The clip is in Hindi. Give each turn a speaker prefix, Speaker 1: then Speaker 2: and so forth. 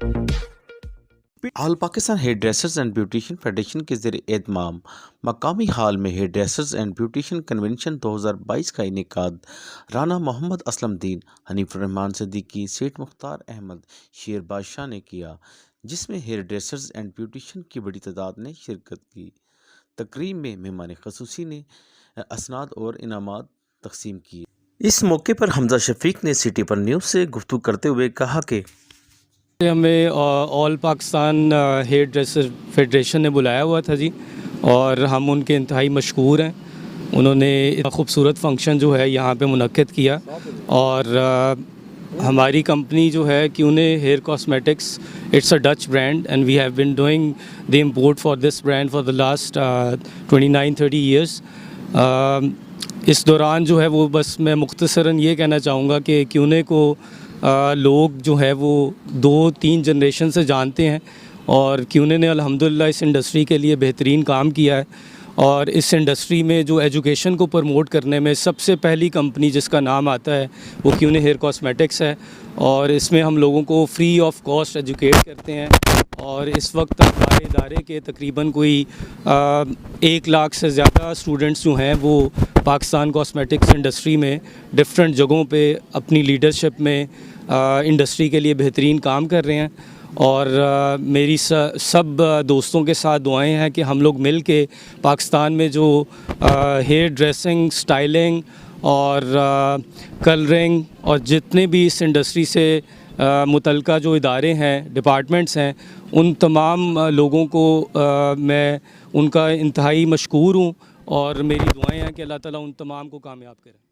Speaker 1: All Pakistan hair dressers and beautician federation के ज़रिए एहतमाम मकामी हाल में hair dressers and beautician convention 2022 का इनेकाद राना मोहम्मद असलमदीन, हनीफ रहमान सिद्दीकी, सेठ मुख्तार अहमद शेर बादशाह ने किया, जिसमें हेयर ड्रेसर्स एंड ब्यूटिशियन की बड़ी तादाद ने शिरकत की। तकरीब में मेहमान खसूसी ने असनाद और इनामात तकसीम किए। इस मौके पर हमजा शफीक ने सिटी पर न्यूज़ से गुफ्तगू करते हुए कहा कि
Speaker 2: हमें all Pakistan hair dresser federation ने बुलाया हुआ था जी, और हम उनके इंतहाई मशकूर हैं। उन्होंने इतना खूबसूरत फंक्शन जो है यहाँ पे मुनक्किद किया, और हमारी कंपनी जो है Keune hair cosmetics, it's a Dutch brand and we have been doing the import for this brand for the last 29-30 years. इस दौरान जो है वो बस मैं मुख्तसरन ये कहना चाहूँगा कि क्यूने को लोग जो है वो 2-3 जनरेशन से जानते हैं, और क्यूने ने अल्हम्दुलिल्लाह इस इंडस्ट्री के लिए बेहतरीन काम किया है। और इस इंडस्ट्री में जो एजुकेशन को प्रमोट करने में सबसे पहली कंपनी जिसका नाम आता है वो क्यूने हेयर कॉस्मेटिक्स है, और इसमें हम लोगों को फ्री ऑफ कॉस्ट एजुकेट करते हैं। और इस वक्त हमारे इदारे के तकरीबन कोई 1 लाख से ज़्यादा स्टूडेंट्स जो हैं वो पाकिस्तान कॉस्मेटिक्स इंडस्ट्री में डिफरेंट जगहों पे अपनी लीडरशिप में इंडस्ट्री के लिए बेहतरीन काम कर रहे हैं। और मेरी सब दोस्तों के साथ दुआएं हैं कि हम लोग मिल के पाकिस्तान में जो हेयर ड्रेसिंग, स्टाइलिंग और कलरिंग और जितने भी इस इंडस्ट्री से मुतल्लिका जो इदारे हैं, डिपार्टमेंट्स हैं, उन तमाम लोगों को मैं उनका इंतहाई मशकूर हूँ, और मेरी दुआएं हैं कि अल्लाह ताला उन तमाम को कामयाब करे।